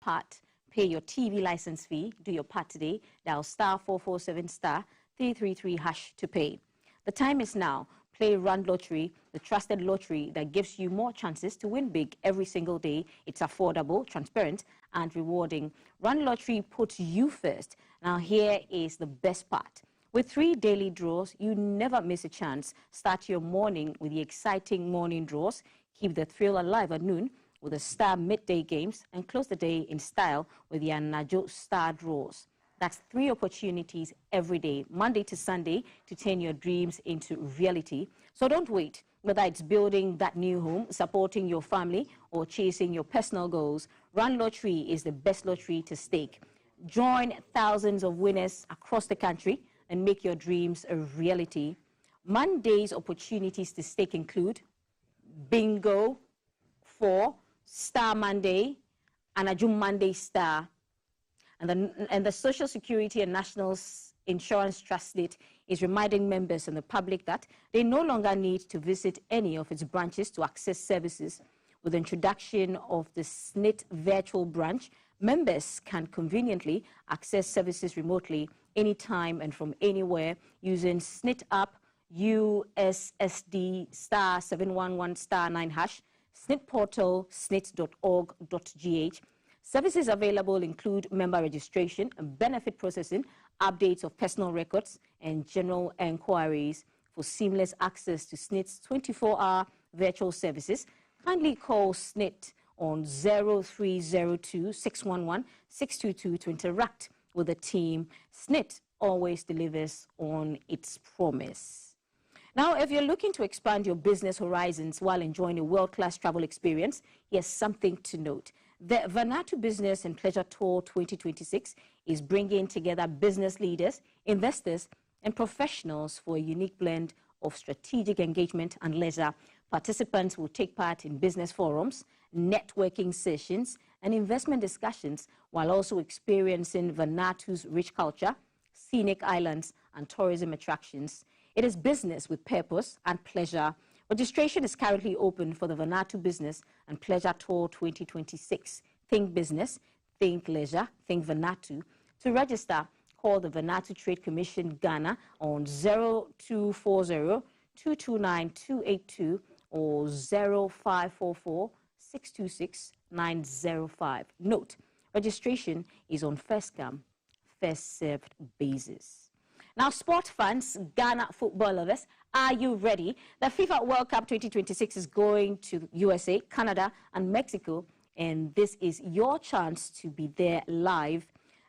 part, pay your TV license fee, do your part today, dial star 447 star 333 hash to pay. The time is now. Play Rand Lottery, the trusted lottery that gives you more chances to win big every single day. It's affordable, transparent, and rewarding. Rand Lottery puts you first. Now here is the best part. With 3 daily draws, you never miss a chance. Start your morning with the exciting morning draws. Keep the thrill alive at noon with the Star midday games, and close the day in style with the Anajo Star draws. That's 3 opportunities every day, Monday to Sunday, to turn your dreams into reality. So don't wait. Whether it's building that new home, supporting your family, or chasing your personal goals, Rand Lottery is the best lottery to stake. Join thousands of winners across the country and make your dreams a reality. Monday's opportunities to stake include Bingo 4, Star Monday, Anajum Monday Star. And the Social Security and National Insurance Trust is reminding members and the public that they no longer need to visit any of its branches to access services. With the introduction of the SNIT virtual branch, members can conveniently access services remotely, anytime and from anywhere, using SNIT app, USSD star 711 star 9 hash, SNIT portal, snit.org.gh. Services available include member registration, benefit processing, updates of personal records, and general enquiries. For seamless access to SNIT's 24-hour virtual services, kindly call SNIT on 0302-611-622 to interact with the team. SNIT always delivers on its promise. Now, if you're looking to expand your business horizons while enjoying a world-class travel experience, here's something to note. The Vanuatu Business and Pleasure Tour 2026 is bringing together business leaders, investors, and professionals for a unique blend of strategic engagement and leisure. Participants will take part in business forums, networking sessions, and investment discussions, while also experiencing Vanuatu's rich culture, scenic islands, and tourism attractions. It is business with purpose and pleasure. Registration is currently open for the Vanuatu Business and Pleasure Tour 2026. Think business, think leisure, think Vanuatu. To register, call the Vanuatu Trade Commission Ghana on 0240-229-282 or 0544-626-905. Note, registration is on first come, first served basis. Now, sport fans, Ghana football lovers, are you ready? The FIFA World Cup 2026 is going to USA, Canada, and Mexico, and this is your chance to be there live.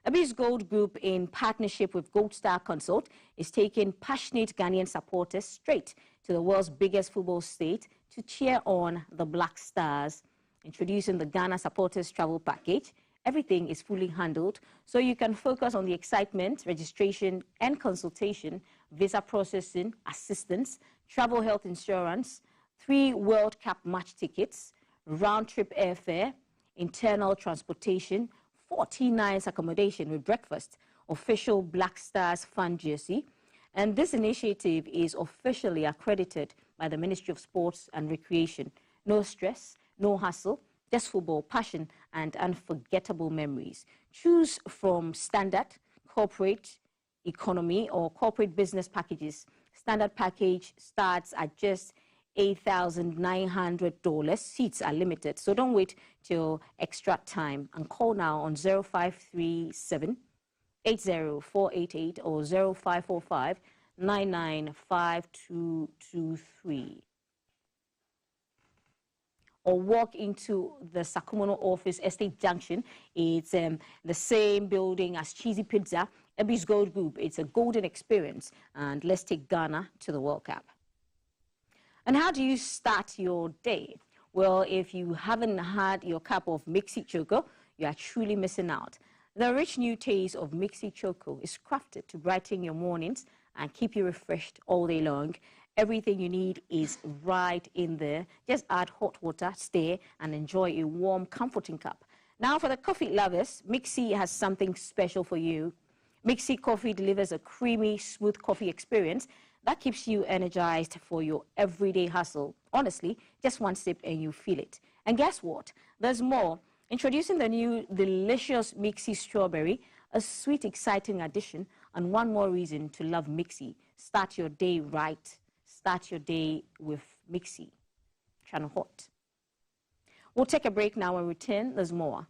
Abyss Gold Group, in partnership with Gold Star Consult, is taking passionate Ghanaian supporters straight to the world's biggest football state to cheer on the Black Stars. Introducing the Ghana Supporters Travel Package. Everything is fully handled, so you can focus on the excitement, registration and consultation, visa processing, assistance, travel health insurance, 3 World Cup match tickets, round-trip airfare, internal transportation, 40 nights accommodation with breakfast, official Black Stars fan jersey. And this initiative is officially accredited by the Ministry of Sports and Recreation. No stress, no hassle, just football, passion, and unforgettable memories. Choose from standard, corporate, economy, or corporate business packages. Standard package starts at just $8,900. Seats are limited, so don't wait till extra time. And call now on 0537 80488 or 0545 995223. Or walk into the Sakumono office, Estate Junction. It's the same building as Cheesy Pizza, Abyss Gold Group. It's a golden experience. And let's take Ghana to the World Cup. And how do you start your day? Well, if you haven't had your cup of Mixi Choco, you are truly missing out. The rich new taste of Mixi Choco is crafted to brighten your mornings and keep you refreshed all day long. Everything you need is right in there. Just add hot water, stir, and enjoy a warm, comforting cup. Now, for the coffee lovers, Mixi has something special for you. Mixi Coffee delivers a creamy, smooth coffee experience that keeps you energized for your everyday hustle. Honestly, just one sip and you feel it. And guess what? There's more. Introducing the new delicious Mixie Strawberry, a sweet, exciting addition, and one more reason to love Mixie. Start your day right. Start your day with Mixie. Channel Hot. We'll take a break now and return. There's more.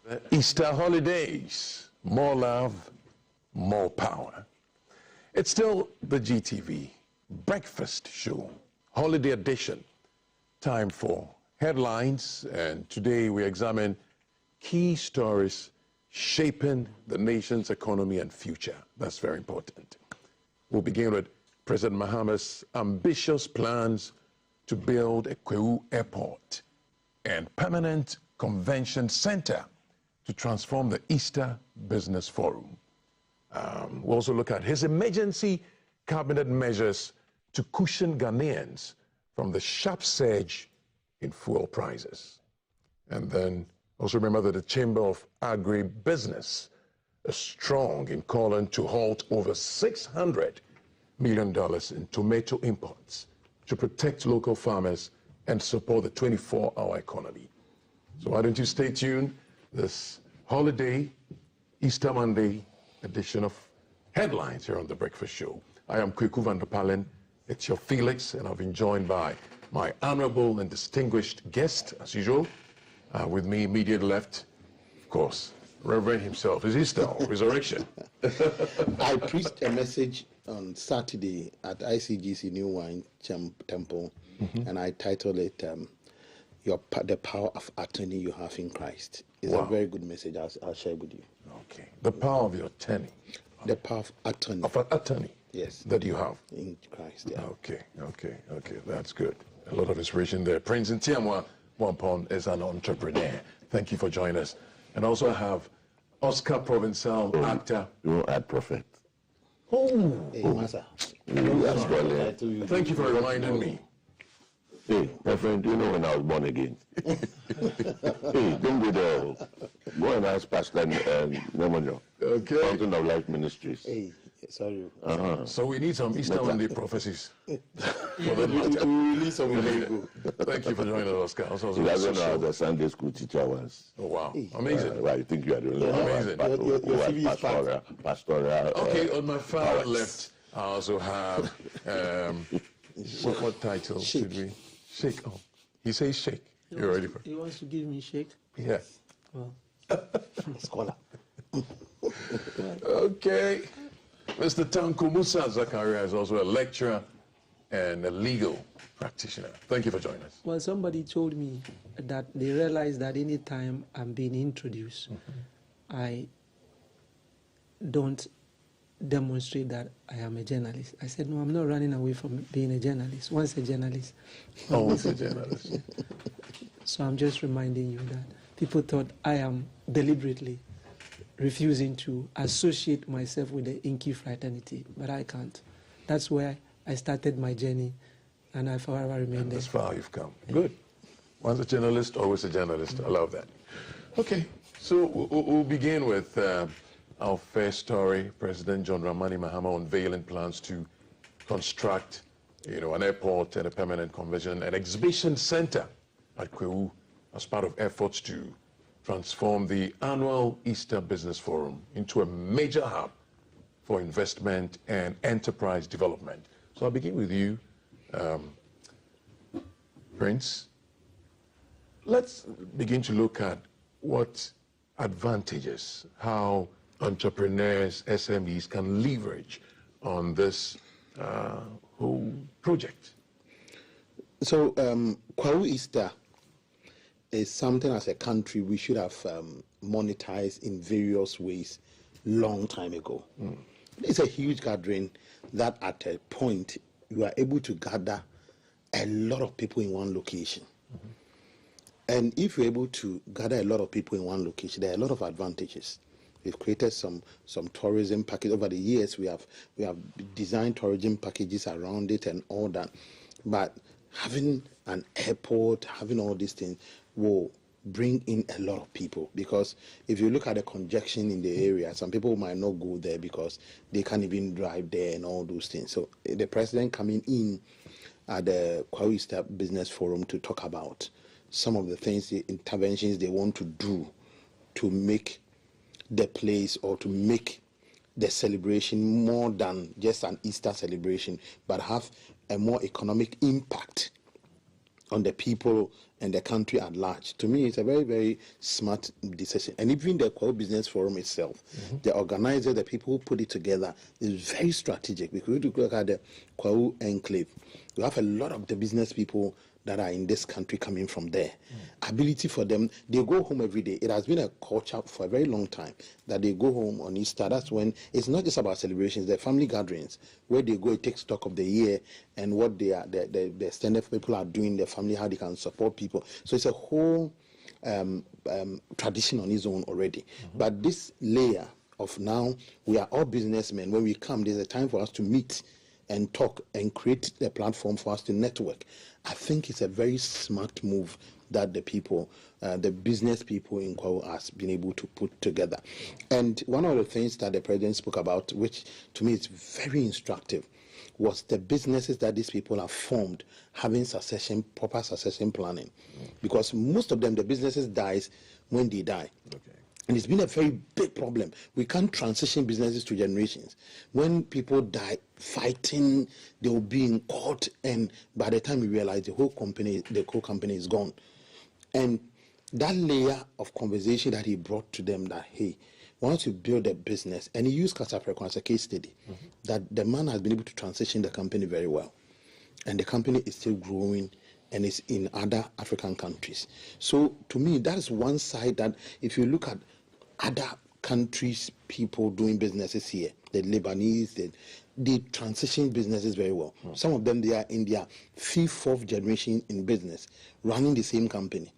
The Easter holidays, more love, more power. It's still the GTV breakfast show, holiday edition. Time for headlines, and today we examine key stories shaping the nation's economy and future. That's very important. We'll begin with President Mahama's ambitious plans to build a Kwahu airport and permanent convention center to transform the Easter Business Forum. We'll also look at his emergency cabinet measures to cushion Ghanaians from the sharp surge in fuel prices. And then also remember that the Chamber of Agribusiness is strong in calling to halt over $600 million in tomato imports to protect local farmers and support the 24-hour economy. So why don't you stay tuned? This holiday, Easter Monday edition of Headlines here on The Breakfast Show. I am Kwahu van der Palen. It's your Felix, and I've been joined by my honorable and distinguished guest, as usual. With me, immediate left, of course, Reverend himself. Is Easter, Resurrection. I preached a message on Saturday at ICGC New Wine Temple, and I titled it, The Power of Attorney You Have in Christ. It's a very good message. I'll share with you. Okay. The power of your attorney. The power of attorney. Of an attorney. Yes. That you have. In Christ, yeah. Okay. That's good. A lot of inspiration there. Prince Ntiamwa Wampon is an entrepreneur. Thank you for joining us. And also I have Oscar Provençal, actor. You won't add prophet. Hey, Master. Thank you for reminding me. Hey, my friend, do you know when I was born again? Hey, don't go there. Go and ask Pastor Nemonyo. Okay. Fountain of Life Ministries. Hey, sorry. So we need some Easter Monday prophecies. We need some Lego. Thank you for joining us, Oscar. He doesn't know how the Sunday school teacher was. Oh, wow. Amazing. Well, you think you are the only one Amazing. who has pastoral. Okay, on my far left, I also have, what title should we? Shake. Oh, he says shake. You ready for it? He wants to give me shake. Yeah. Well, Scholar. Okay. Mr. Tanko Musa Zakaria is also a lecturer and a legal practitioner. Thank you for joining us. well, somebody told me that they realized that any time I'm being introduced, I don't demonstrate that I am a journalist. I said, no, I'm not running away from being a journalist. Once a journalist. Always a journalist. So I'm just reminding you that people thought I am deliberately refusing to associate myself with the Inky fraternity, but I can't. That's where I started my journey, and I forever remain there. That's far you've come. Good. Once a journalist, always a journalist. I love that. Okay, so we'll begin with our first story. President John Dramani Mahama unveiling plans to construct, an airport and a permanent convention and exhibition center at Kwahu as part of efforts to transform the annual Easter Business Forum into a major hub for investment and enterprise development. So I'll begin with you, Prince. let's begin to look at what advantages, how entrepreneurs, SMEs can leverage on this whole project. So, Kwahu Easter is something as a country we should have monetized in various ways long time ago. It's a huge gathering that at a point you are able to gather a lot of people in one location. And if you're able to gather a lot of people in one location, there are a lot of advantages. We've created some tourism package over the years. We have designed tourism packages around it and all that. But having an airport, having all these things will bring in a lot of people, because if you look at the congestion in the area, some people might not go there because they can't even drive there and all those things. So the president coming in at the Kwahu Easter Business Forum to talk about some of the things, the interventions they want to do to make the place or to make the celebration more than just an Easter celebration, but have a more economic impact on the people and the country at large. To me, it's a very, very smart decision. And even the Kwahu Business Forum itself, the organizer, the people who put it together, is very strategic. Because if you look at the Kwahu Enclave, you have a lot of the business people that are in this country coming from there. Ability for them, they go home every day. It has been a culture for a very long time that they go home on Easter. That's when it's not just about celebrations, they're family gatherings where they go and take stock of the year and what they are, the extended people are doing, their family, how they can support people. So it's a whole tradition on its own already. But this layer of now, we are all businessmen. When we come, there's a time for us to meet and talk and create a platform for us to network. I think it's a very smart move that the people, the business people in Kwahu has been able to put together. And one of the things that the president spoke about, which to me is very instructive, was the businesses that these people have formed, having proper succession planning. Because most of them, the businesses dies when they die. Okay. And it's been a very big problem. We can't transition businesses to generations. When people die fighting, they will be in court, and by the time we realize the whole company is gone. And that layer of conversation that he brought to them, that, hey, once you build a business, and he used Kasafreko as a case study, that the man has been able to transition the company very well. And the company is still growing, and it's in other African countries. So to me, that is one side that if you look at other countries, people doing businesses here, the Lebanese, they transition businesses very well. Some of them, they are in their 5th, 4th generation in business, running the same company.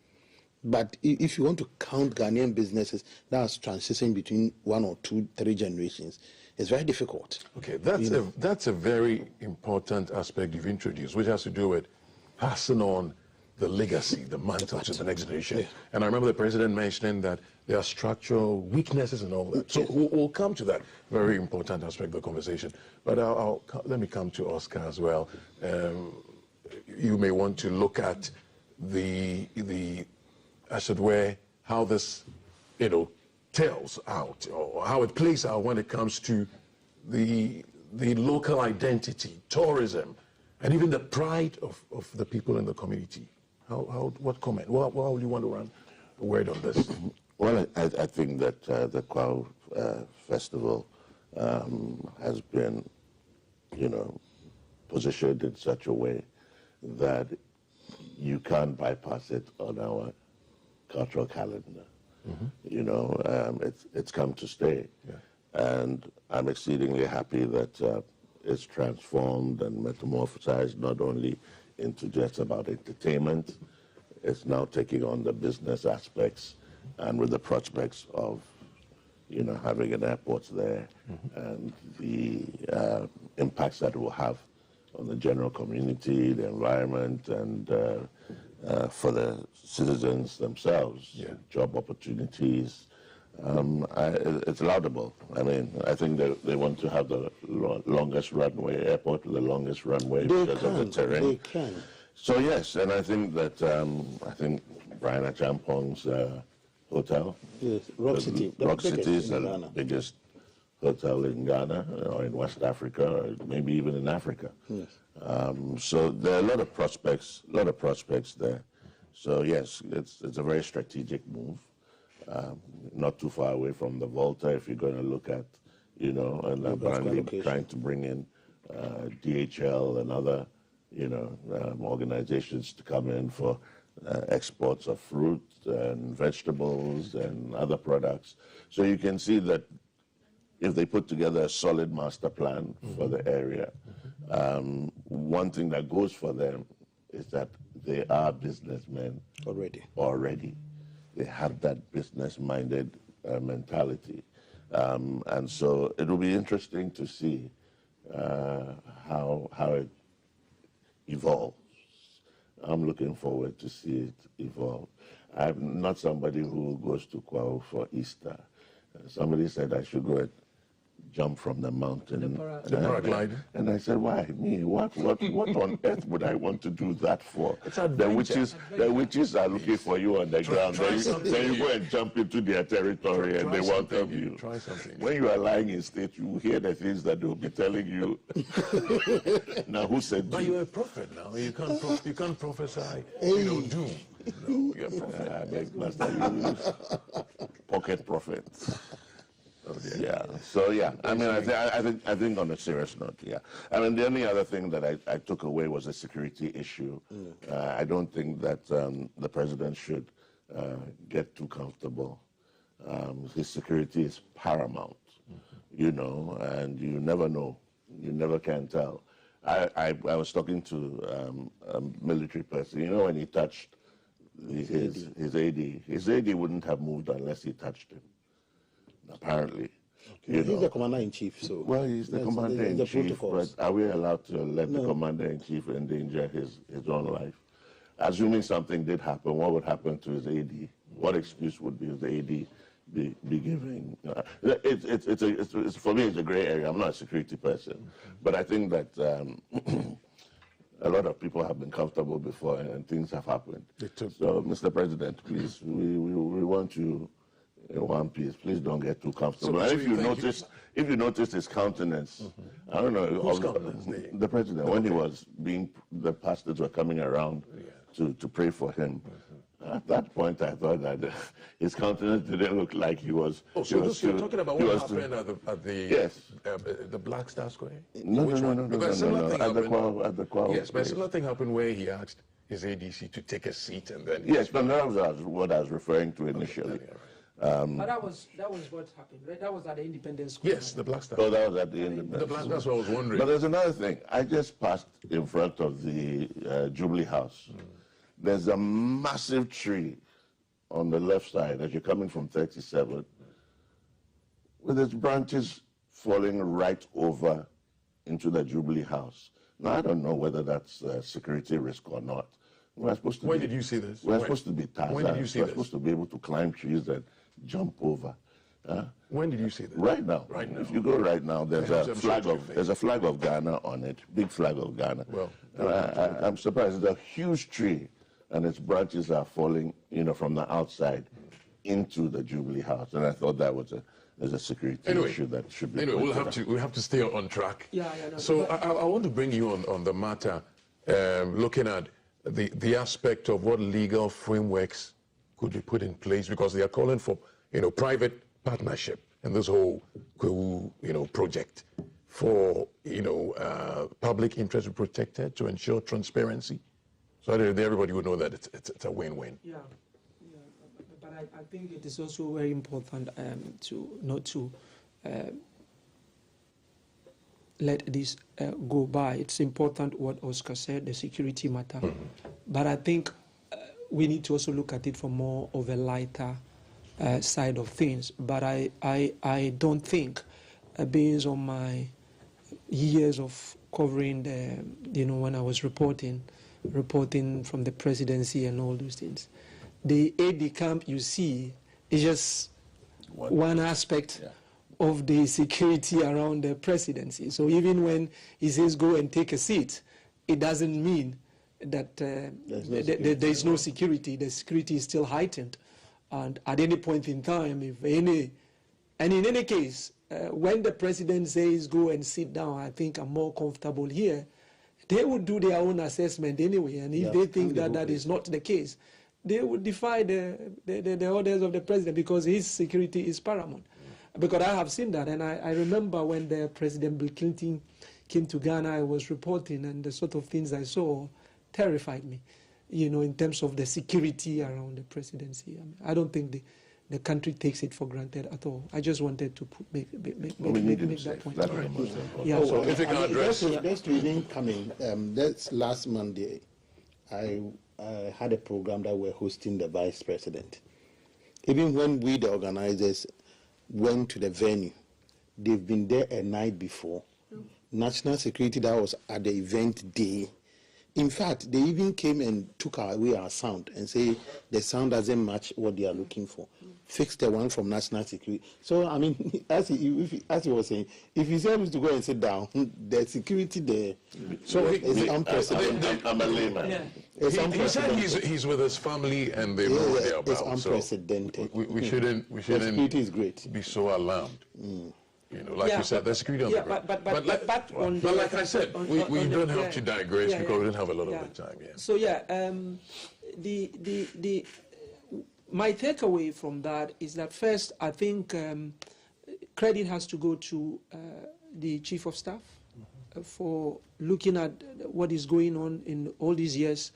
But if you want to count Ghanaian businesses that's transitioning between 1 or 2, 3 generations, it's very difficult. Okay, that's a very important aspect you've introduced, which has to do with passing on the legacy, the mantle to the next generation. Yeah. And I remember the president mentioning that there are structural weaknesses and all that. So we'll come to that very important aspect of the conversation. But let me come to Oscar as well. You may want to look at as it were, how this, tells out, or how it plays out when it comes to the local identity, tourism, and even the pride of the people in the community. What comment? How would you want to run a word on this? Well, I think that the Kwahu Festival has been, positioned in such a way that you can't bypass it on our cultural calendar. It's come to stay. Yeah. And I'm exceedingly happy that it's transformed and metamorphosized not only into just about entertainment, it's now taking on the business aspects, and with the prospects of, having an airport there and the impacts that it will have on the general community, the environment, and for the citizens themselves, job opportunities. It's laudable. I mean, I think they want to have the longest runway, airport with the longest runway because of the terrain. They can. So yes, and I think that Brian Achampong's hotel, yes, Rock City, Rock City is the biggest hotel in Ghana or in West Africa, or maybe even in Africa. Yes. So there are a lot of prospects there. So yes, it's a very strategic move. Not too far away from the Volta, if you're going to look at, you know, and apparently trying to bring in DHL and other, you know, organizations to come in for exports of fruit and vegetables and other products. So you can see that if they put together a solid master plan for the area, one thing that goes for them is that they are businessmen already. They have that business-minded mentality. And so it will be interesting to see how it evolves. I'm looking forward to see it evolve. I'm not somebody who goes to Kwahu for Easter. Somebody said I should go and jump from the mountain. The paraglider. And I said, why me? What on earth would I want to do that for? The witches are looking for you on the ground. Then you go and jump into their territory and they welcome you. Try something. When you are lying in state, you hear the things that they'll be telling you. Now, who said But you're a prophet now. You can't prophesy, you know, doom. No, you're a prophet. I beg, Master, you use pocket prophets. Oh, yeah. So yeah, I mean, I think on a serious note, yeah. I mean, the only other thing that I took away was a security issue. I don't think that the president should get too comfortable. His security is paramount, you know, and you never know. You never can tell. I was talking to a military person. You know, when he touched his AD wouldn't have moved unless he touched him. Apparently. Okay. He's the commander-in-chief, so... Well, he's the commander-in-chief, but are we allowed to let the commander-in-chief endanger his own life? Assuming something did happen, what would happen to his AD? What excuse would his AD be giving? It's for me, it's a gray area. I'm not a security person. But I think that a lot of people have been comfortable before and things have happened. So, Mr. President, please, we want you in one piece. Please don't get too comfortable. So if you notice his countenance, I don't know. Whose countenance? The president, when he was the pastors were coming around to pray for him. At that point, I thought that his countenance didn't look like he was. Oh, so you're talking about what happened at the Black Star Square? No. At the Kwahu. Yes, but a similar thing happened where he asked his ADC to take a seat and then. Yes, but that was what I was referring to initially. But that was what happened, right? That was at the Independence Square. Yes, the Black Star. Oh, that was at the Independence. That's what I was wondering. But there's another thing. I just passed in front of the Jubilee House. There's a massive tree on the left side as you're coming from 37, with its branches falling right over into the Jubilee House. Now, I don't know whether that's a security risk or not. We're supposed to when did you see this? We're supposed to be Tarzan. When did you see this? We're supposed to be able to climb trees and jump over. When did you see this? Right now. Right now. If you go right now, there's a flag of Ghana on it, big flag of Ghana. Well, I'm surprised. It's a huge tree, and its branches are falling, you know, from the outside into the Jubilee House. And I thought that was a security issue that should be. Anyway, we'll have to stay on track. Yeah. No, so I want to bring you on the matter, looking at the aspect of what legal frameworks could be put in place, because they are calling for, you know, private partnership in this whole, you know, project for, you know, public interest protected to ensure transparency. So everybody would know that it's a win-win. Yeah. But I think it is also very important to not to let this go by. It's important what Oscar said, the security matter. But I think we need to also look at it from more of a lighter side of things. But I don't think, based on my years of covering you know, when I was reporting from the presidency and all those things, the AD camp you see is just one aspect of the security around the presidency. So even when he says go and take a seat, it doesn't mean that there is no security. The security is still heightened. And at any point in time, and in any case, when the president says go and sit down, I think I'm more comfortable here, they would do their own assessment anyway. And if they think that is not the case, they would defy the orders of the president because his security is paramount. Because I have seen that, and I remember when the President Bill Clinton came to Ghana, I was reporting, and the sort of things I saw terrified me, you know, in terms of the security around the presidency. I mean, I don't think the country takes it for granted at all. I just wanted to make that point. Yeah. So if you can address... Just reading coming, that's last Monday, I had a program that we're hosting the vice president. Even when we, the organizers, went to the venue, they've been there a night before. National security that was at the event day. In fact, they even came and took away our sound and say the sound doesn't match what they are looking for. Fix the one from national security. So, I mean, as he was saying, if he's able to go and sit down, the security there is unprecedented. I'm a layman. Yeah. He said he's with his family and they know what they're about. It's unprecedented. So we shouldn't the security is great. Be so alarmed. You know, like you said, the security on the ground. But like I said, we don't have to digress because we don't have a lot of the time. Yeah. So my takeaway from that is that first, I think credit has to go to the Chief of Staff for looking at what is going on in all these years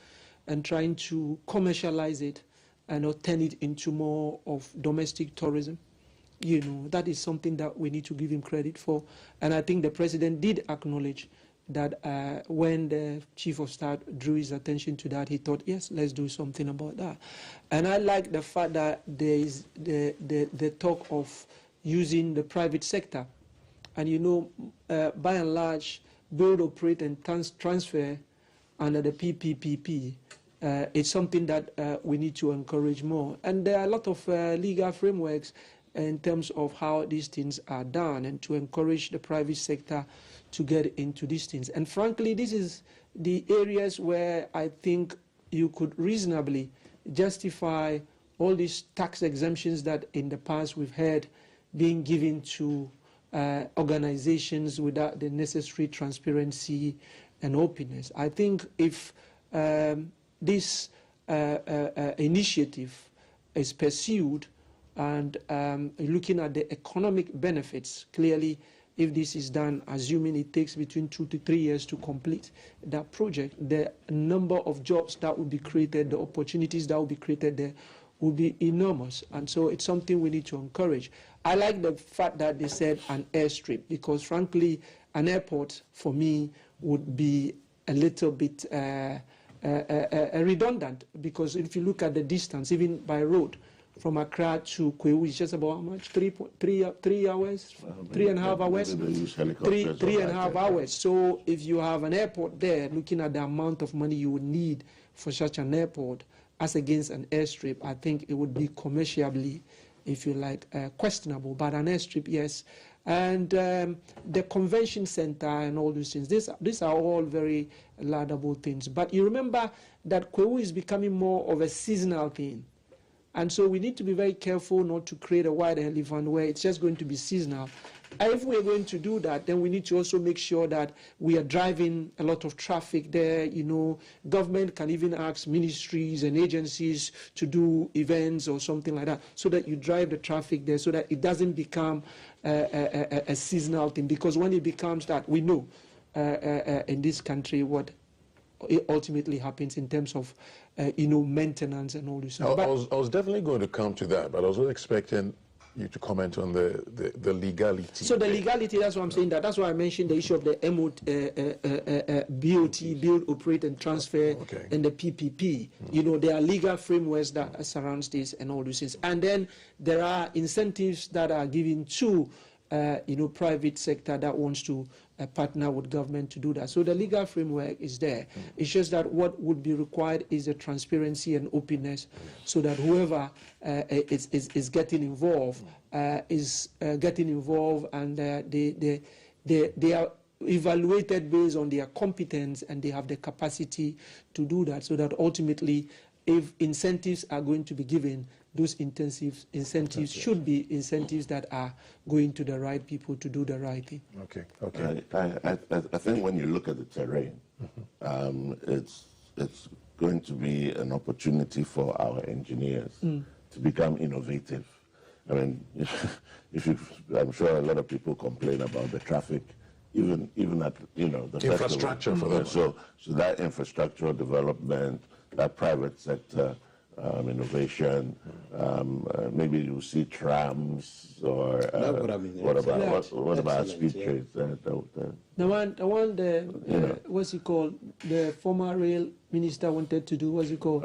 and trying to commercialize it and turn it into more of domestic tourism. You know, that is something that we need to give him credit for. And I think the president did acknowledge that when the Chief of Staff drew his attention to that, he thought, yes, let's do something about that. And I like the fact that there is the talk of using the private sector. And you know, by and large, build, operate, and transfer under the PPPP, it's something that we need to encourage more. And there are a lot of legal frameworks in terms of how these things are done and to encourage the private sector to get into these things. And frankly, this is the areas where I think you could reasonably justify all these tax exemptions that in the past we've had being given to organizations without the necessary transparency and openness. I think if this initiative is pursued and looking at the economic benefits, clearly, if this is done, assuming it takes between 2 to 3 years to complete that project, the number of jobs that will be created, the opportunities that will be created there will be enormous. And so it's something we need to encourage. I like the fact that they said an airstrip, because frankly, an airport for me would be a little bit redundant, because if you look at the distance, even by road, from Accra to Kwahu is just about how much? 3 hours? 3.5 hours? 3.5 hours. So if you have an airport there, looking at the amount of money you would need for such an airport as against an airstrip, I think it would be commercially, if you like, questionable. But an airstrip, yes. And the convention center and all these things, these are all very laudable things. But you remember that Kwahu is becoming more of a seasonal thing. And so we need to be very careful not to create a white elephant where it's just going to be seasonal. And if we're going to do that, then we need to also make sure that we are driving a lot of traffic there. You know, government can even ask ministries and agencies to do events or something like that, so that you drive the traffic there, so that it doesn't become a seasonal thing. Because when it becomes that, we know in this country what it ultimately happens in terms of maintenance and all this. I was definitely going to come to that, but I was expecting you to comment on the legality. So the legality, that's what I'm saying. That's why I mentioned the issue of the BOT, build, operate, and transfer, and the PPP. You know, there are legal frameworks that surrounds this and all these things. And then there are incentives that are given to private sector that wants to partner with government to do that. So the legal framework is there. It's just that what would be required is a transparency and openness, so that whoever is getting involved is getting involved, and they are evaluated based on their competence, and they have the capacity to do that, so that ultimately, if incentives are going to be given, those incentives should be incentives that are going to the right people to do the right thing. Okay. I think when you look at the terrain, it's going to be an opportunity for our engineers to become innovative. I mean, I'm sure a lot of people complain about the traffic, even at the infrastructure festival. for them. So that infrastructural development, that private sector innovation, maybe you'll see trams or what about speed trains? What's it called? The former rail minister wanted to do. What's it called?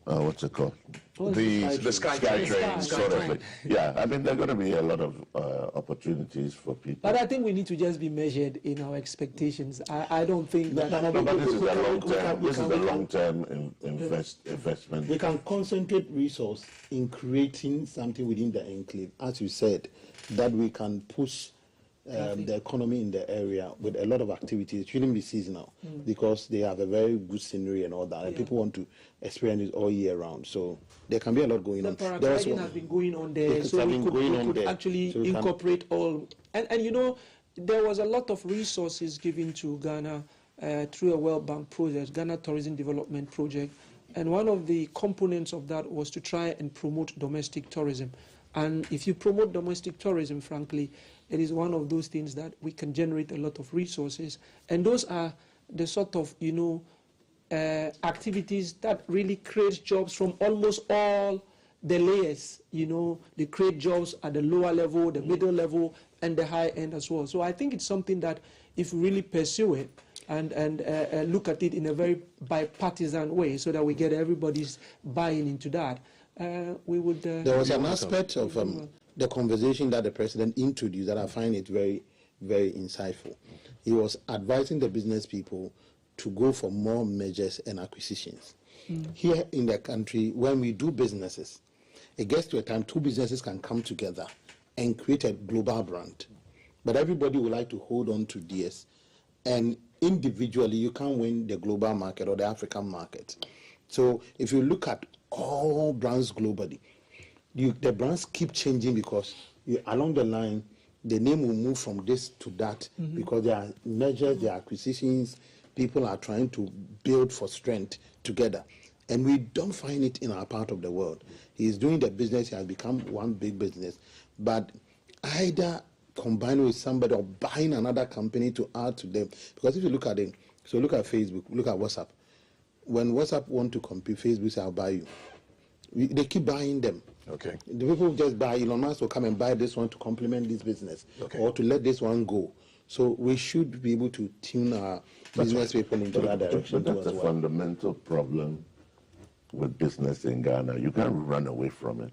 What's it called? The sky train. Sort of. Yeah, I mean, there are going to be a lot of opportunities for people. But I think we need to just be measured in our expectations. I don't think that... But this is a long-term. This is a long-term investment. We can concentrate resource in creating something within the enclave, as you said, that we can push the economy in the area with a lot of activities. It shouldn't be seasonal because they have a very good scenery and all that, and people want to experience it all year round. So there can be a lot going on. Paragliding has been going on there, so we could actually incorporate all. And you know, there was a lot of resources given to Ghana through a World Bank project, Ghana Tourism Development Project, and one of the components of that was to try and promote domestic tourism. And if you promote domestic tourism, frankly, it is one of those things that we can generate a lot of resources. And those are the sort of, activities that really create jobs from almost all the layers. They create jobs at the lower level, the middle level, and the high end as well. So I think it's something that if we really pursue it and look at it in a very bipartisan way so that we get everybody's buy-in into that, we would... there was an aspect of the conversation that the president introduced that I find it very, very insightful. He was advising the business people to go for more mergers and acquisitions. Here in the country, when we do businesses, it gets to a time 2 businesses can come together and create a global brand. But everybody would like to hold on to theirs. And individually, you can't win the global market or the African market. So if you look at all brands globally, the brands keep changing because along the line, the name will move from this to that because there are mergers, there are acquisitions, people are trying to build for strength together. And we don't find it in our part of the world. He's doing the business, he has become one big business, but either combine with somebody or buying another company to add to them. Because if you look at it, so look at Facebook, look at WhatsApp. When WhatsApp want to compete, Facebook says, I'll buy you. They keep buying them. Okay. The people just buy, Elon Musk will come and buy this one to complement this business or to let this one go. So we should be able to tune our business people into that direction. But that's a fundamental problem with business in Ghana. You can't run away from it.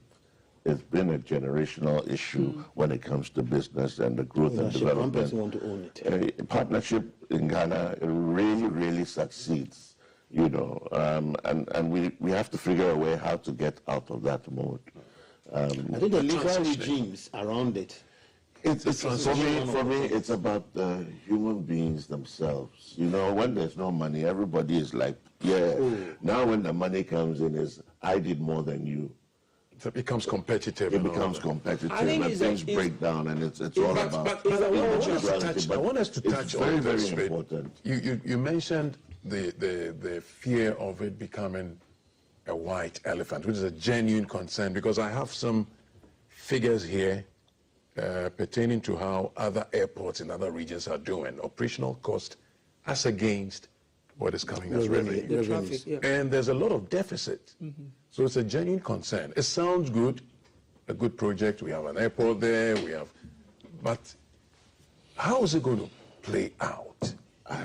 It's been a generational issue when it comes to business and the growth and development. One person want to own it. A partnership in Ghana really, really succeeds. And we have to figure a way how to get out of that mode. I think the legal regimes around it. For me, it's about the human beings themselves. When there's no money, everybody is like, now when the money comes in, is I did more than you. So it becomes competitive. It becomes competitive, and things break down, and it's all about. But I want us to touch on very, very important. You mentioned the fear of it becoming a white elephant, which is a genuine concern, because I have some figures here pertaining to how other airports in other regions are doing, operational cost as against what is coming as revenue. Traffic, and there's a lot of deficit. So it's a genuine concern. It sounds good, a good project. We have an airport there, but how is it going to play out?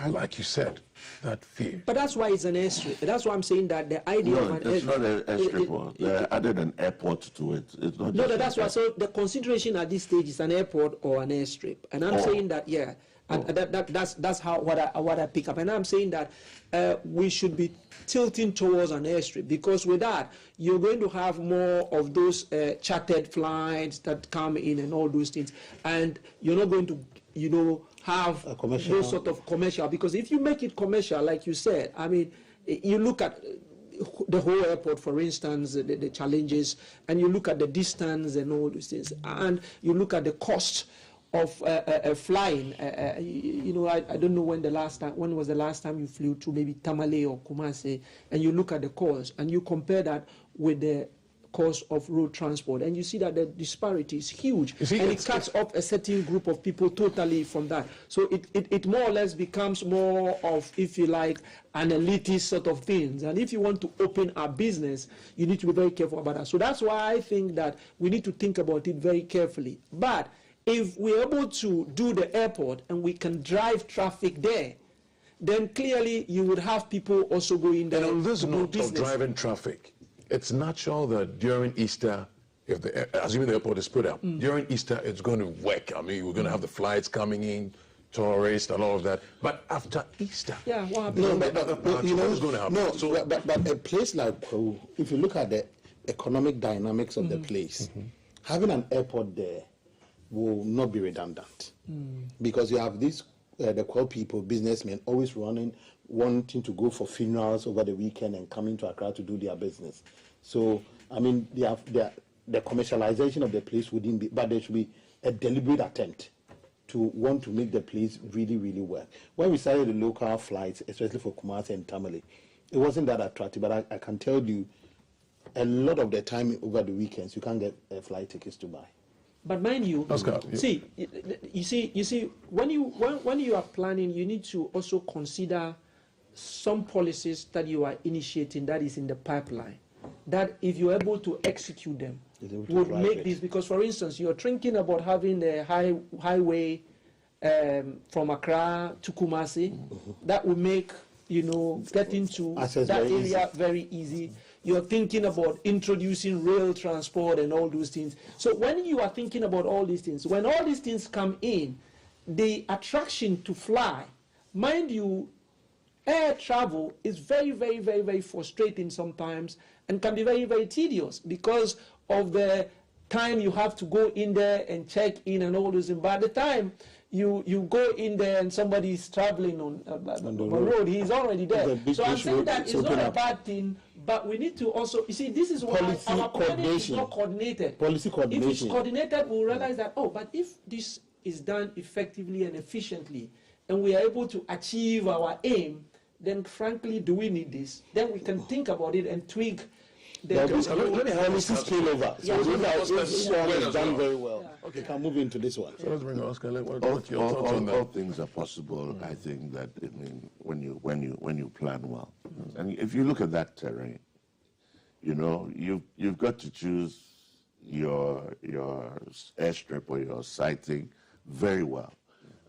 Like you said, that fear. But that's why it's an airstrip. That's why I'm saying that the idea of an it's not an airstrip. They added an airport to it. It's not. No, that's why. So the consideration at this stage is an airport or an airstrip, and I'm saying that and that's how what I pick up, and I'm saying that we should be tilting towards an airstrip, because with that you're going to have more of those chartered flights that come in and all those things, and you're not going to have those sort of commercial, because if you make it commercial, like you said, I mean, you look at the whole airport, for instance, the challenges, and you look at the distance and all those things, and you look at the cost flying. You know, I don't know when was the last time you flew to maybe Tamale or Kumasi, and you look at the cost and you compare that with the cost of road transport, and you see that the disparity is huge, and it cuts off a certain group of people totally from that. So it more or less becomes more of, if you like, an elitist sort of things. And if you want to open a business, you need to be very careful about that. So that's why I think that we need to think about it very carefully. But if we're able to do the airport and we can drive traffic there, then clearly you would have people also going there. And on this to do note business. of driving traffic, it's natural that during Easter, if assuming the airport is put up, during Easter it's going to work. I mean, we're going to have the flights coming in, tourists and all of that. But after Easter, yeah, what happens? No, what is going to happen? No, So, but a place like Kwahu, if you look at the economic dynamics of the place, having an airport there will not be redundant, because you have these the Kwahu people, businessmen, always wanting to go for funerals over the weekend and coming to Accra to do their business. So, I mean, the commercialization of the place wouldn't be, but there should be a deliberate attempt to want to make the place really, really work. When we started the local flights, especially for Kumasi and Tamale, it wasn't that attractive, but I can tell you, a lot of the time over the weekends, you can't get flight tickets to buy. But mind you, Oscar, you see, when you are planning, you need to also consider some policies that you are initiating that is in the pipeline. That if you're able to execute them, would make this. Because, for instance, you're thinking about having the highway from Accra to Kumasi. That would make getting to that area very easy. You're thinking about introducing rail transport and all those things. So when you are thinking about all these things, when all these things come in, the attraction to fly, mind you, air travel is very, very, very, very frustrating sometimes and can be very, very tedious because of the time you have to go in there and check in and all those things. By the time you go in there and somebody is traveling on the road, he's already there. So I'm saying that it's not a bad thing, but we need to also, you see, this is why our planning is not coordinated. Policy coordination. If it's coordinated, we'll realize that, but if this is done effectively and efficiently, and we are able to achieve our aim, then frankly, do we need this? Then we can think about it and tweak. Let me policy scale over. So this one is done very well. Yeah. Okay, can move into this one. So let's bring Oscar. What's your thoughts on that? All things are possible. I think that when you plan well, and if you look at that terrain, you've got to choose your airstrip or your sighting very well.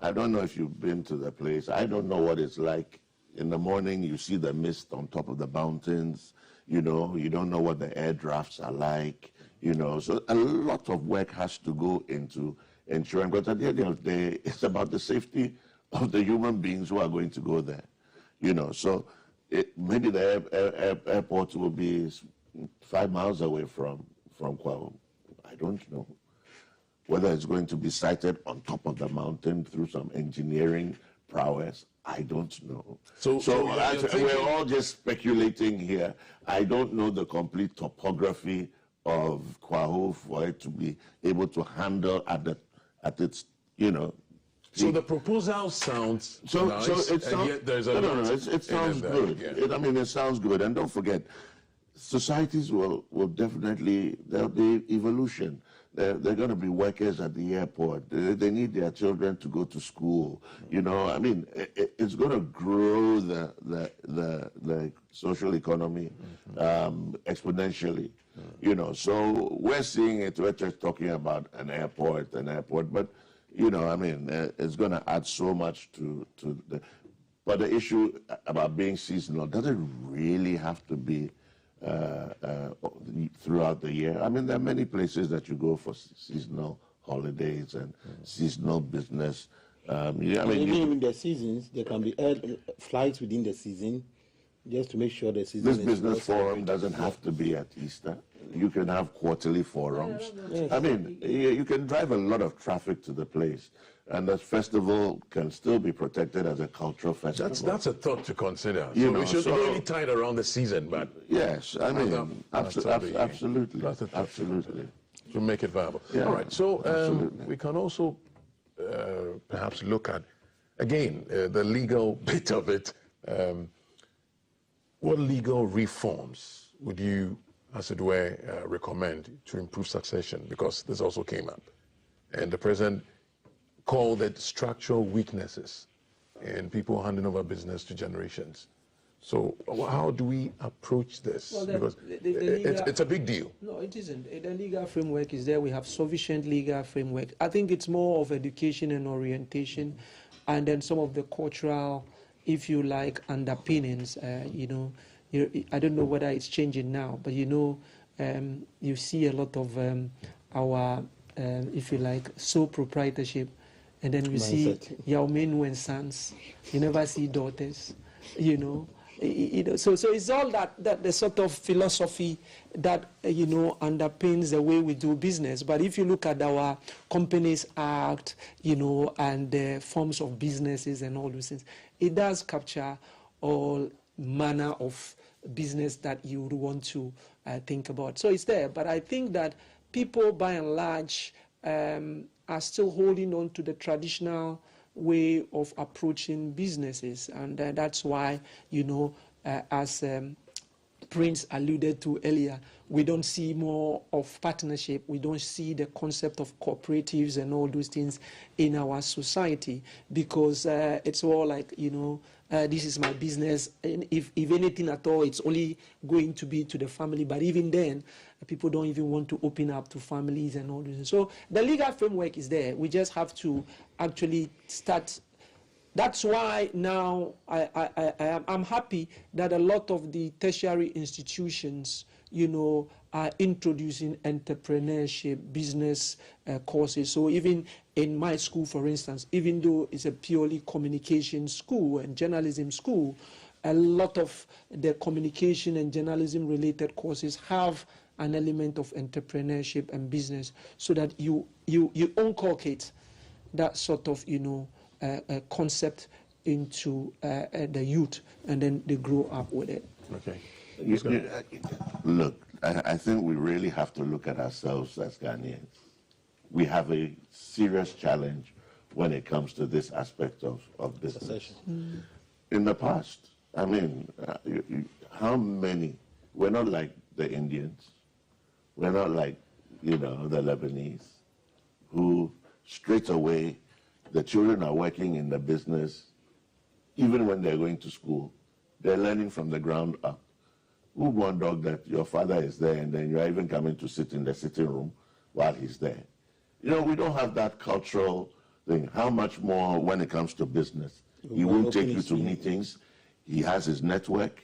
I don't know if you've been to the place. I don't know what it's like. In the morning, you see the mist on top of the mountains. You don't know what the air drafts are like. So a lot of work has to go into ensuring. But at the end of the day, it's about the safety of the human beings who are going to go there. So maybe the airport will be 5 miles away from Kwahu. I don't know whether it's going to be sited on top of the mountain through some engineering prowess. I don't know. So we're all just speculating here. I don't know the complete topography of Kwahu for it to be able to handle at its. So the proposal sounds nice, and yet there's a it sounds good. Yeah. It sounds good, and don't forget, societies will definitely, there'll be evolution. They're going to be workers at the airport. They need their children to go to school. It's going to grow the social economy exponentially. So we're seeing it. We're just talking about an airport, but it's going to add so much to the. But the issue about being seasonal doesn't really have to be throughout the year. There are many places that you go for seasonal holidays and seasonal business. Even in the seasons, there can be flights within the season, just to make sure the season. This business forum doesn't have to be at Easter. You can have quarterly forums. Yes. You can drive a lot of traffic to the place. And the festival can still be protected as a cultural festival. That's a thought to consider. We should really tie it around the season, but yes, absolutely. To make it viable. Yeah. All right. So we can also perhaps look at, again, the legal bit of it. What legal reforms would you, as it were, recommend to improve succession? Because this also came up. And the president called it structural weaknesses in people handing over business to generations. So how do we approach this? Well, because it's a big deal. No, it isn't. The legal framework is there. We have sufficient legal framework. I think it's more of education and orientation, and then some of the cultural, if you like, underpinnings. I don't know whether it's changing now, but you see a lot of our, if you like, sole proprietorship, and then you see Yao Ming and sons. You never see daughters. So it's all that the sort of philosophy that underpins the way we do business. But if you look at our Companies Act, and the forms of businesses and all those things, it does capture all manner of business that you would want to think about. So it's there. But I think that people, by and large, are still holding on to the traditional way of approaching businesses, and that's why as Prince alluded to earlier, we don't see more of partnership. We don't see the concept of cooperatives and all those things in our society, because it's all like this is my business, and if anything at all, it's only going to be to the family. But even then, people don't even want to open up to families and all this. So the legal framework is there. We just have to actually start. That's why now I'm happy that a lot of the tertiary institutions, are introducing entrepreneurship, business courses. So even in my school, for instance, even though it's a purely communication school and journalism school, a lot of the communication and journalism related courses have an element of entrepreneurship and business, so that you inculcate that sort of concept into the youth, and then they grow up with it. Okay. Look, I think we really have to look at ourselves as Ghanaians. We have a serious challenge when it comes to this aspect of business. In the past, I mean, how many, we're not like the Indians, we're not like, the Lebanese, who straight away, the children are working in the business, even when they're going to school. They're learning from the ground up. Who one dog that your father is there and then you're even coming to sit in the sitting room while he's there? We don't have that cultural thing. How much more when it comes to business? He won't take you to meetings. He has his network.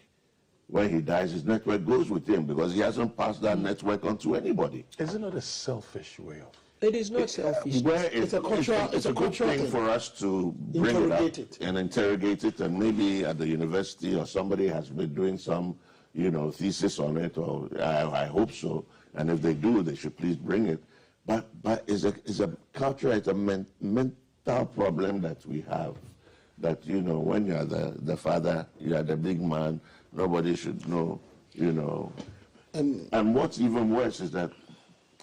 When he dies, his network goes with him because he hasn't passed that network on to anybody. Is it not a selfish way of? It is not selfish. It's a good thing for us to bring it up and interrogate it, and maybe at the university or somebody has been doing some, thesis on it, or I hope so. And if they do, they should please bring it. But it's a culture, it's a mental problem that we have. That when you're the father, you're the big man, nobody should know, And what's even worse is that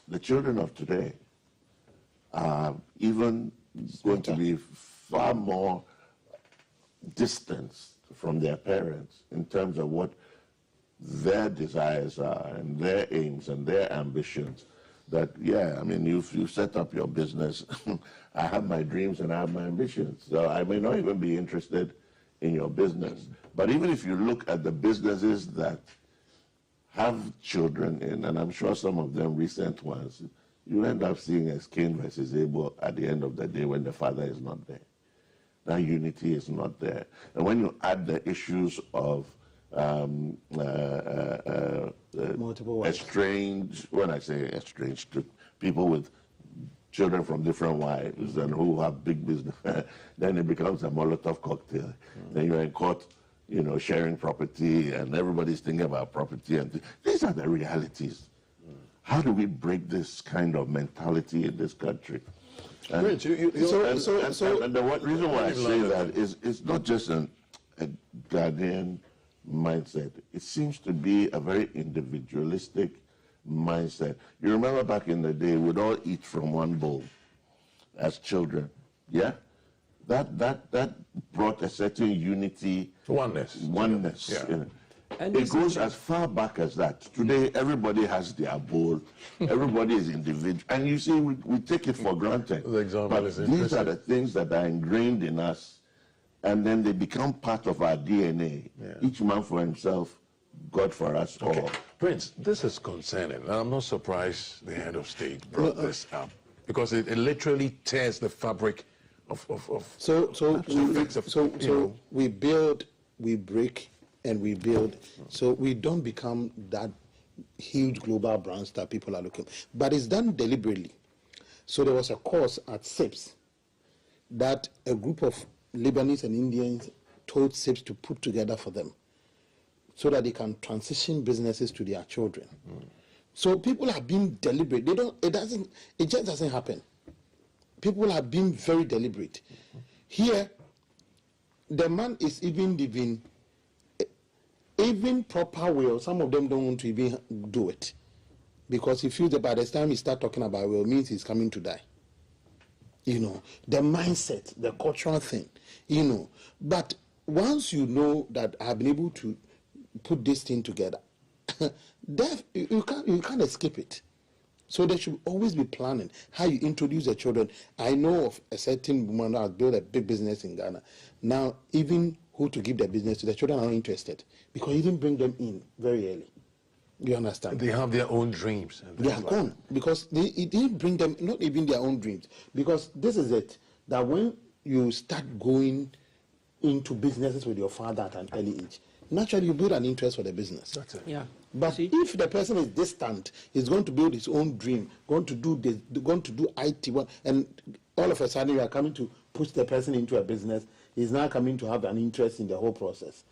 the children of today are even going to be far more distanced from their parents in terms of what their desires are and their aims and their ambitions. That, you set up your business. I have my dreams and I have my ambitions. So I may not even be interested in your business. But even if you look at the businesses that have children in, and I'm sure some of them recent ones, you end up seeing as Cain versus Abel at the end of the day when the father is not there. That unity is not there. And when you add the issues of estranged, when I say estranged, to people with children from different wives and who have big business, then it becomes a Molotov cocktail. Then you're in court, sharing property, and everybody's thinking about property. And these are the realities. How do we break this kind of mentality in this country? And, and the reason why I say that is it's not just a Ghanaian mindset. It seems to be a very individualistic mindset. You remember back in the day, we'd all eat from one bowl as children. yeah, that brought a certain unity, Oneness. Yeah. Yeah. And It goes as far back as that. Today, everybody has their bowl. Everybody is individual. And you see, we take it for granted. The example But is these interesting. are the things that are ingrained in us, and then they become part of our DNA. Yeah. Each man for himself, God for us all. Okay. Prince, this is concerning, and I'm not surprised the head of state brought this up, because it literally tears the fabric of we build, we break, and we build, so we don't become that huge global brands that people are looking. But it's done deliberately. So there was a course at SIPS that a group of Lebanese and Indians told SIPS to put together for them, so that they can transition businesses to their children. So people are being deliberate. It just doesn't happen. People are being very deliberate. Here, the man is even proper will. Some of them don't want to even do it, because he feels that by the time he start talking about will, means he's coming to die. You know, the mindset, the cultural thing, you know. But once you know that I have been able to put this thing together, you can't escape it. So there should always be planning how you introduce the children. I know of a certain woman that has built a big business in Ghana. Now, even who to give the business to, the children are not interested, because you didn't bring them in very early. You understand? They have their own dreams. They are gone, because it didn't bring them, not even their own dreams. Because this is it, that when you start going into businesses with your father at an early age, naturally you build an interest for the business. That's it. Yeah. But if the person is distant, he's going to build his own dream, going to do this, going to do IT, and all of a sudden you are coming to push the person into a business, he's now coming to have an interest in the whole process.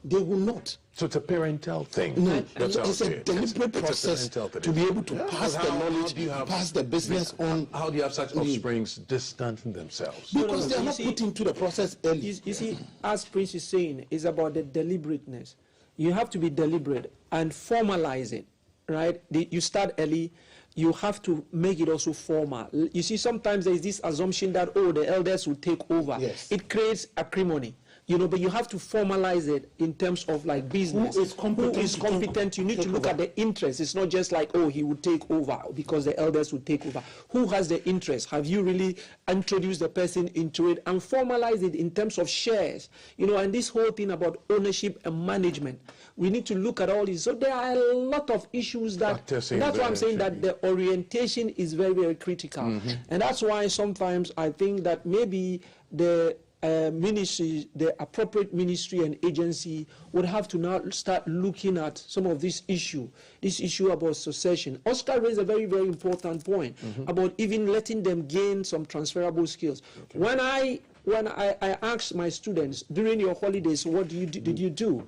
They will not. So it's a parental thing. No, That's how it's a deliberate process to be able to pass the knowledge, pass the business on. How do you have such offsprings distant themselves? Because they are not put into the process early. You see, as Prince is saying, it's about the deliberateness. You have to be deliberate and formalize it, right? You start early. You have to make it also formal. You see, sometimes there is this assumption that, oh, the elders will take over. Yes. It creates acrimony. You know, but you have to formalize it in terms of like business. Who is competent? Who is competent? You need to look at the interest. It's not just like, oh, he would take over because the elders would take over. Who has the interest? Have you really introduced the person into it and formalize it in terms of shares? You know, and this whole thing about ownership and management, we need to look at all this. So there are a lot of issues that's why I'm saying that the orientation is very, very critical. And that's why sometimes I think that maybe the ministry, the appropriate ministry and agency would have to now start looking at some of this issue about succession. Oscar raised a very, very important point about even letting them gain some transferable skills. Okay. When I asked my students during your holidays, what did you do?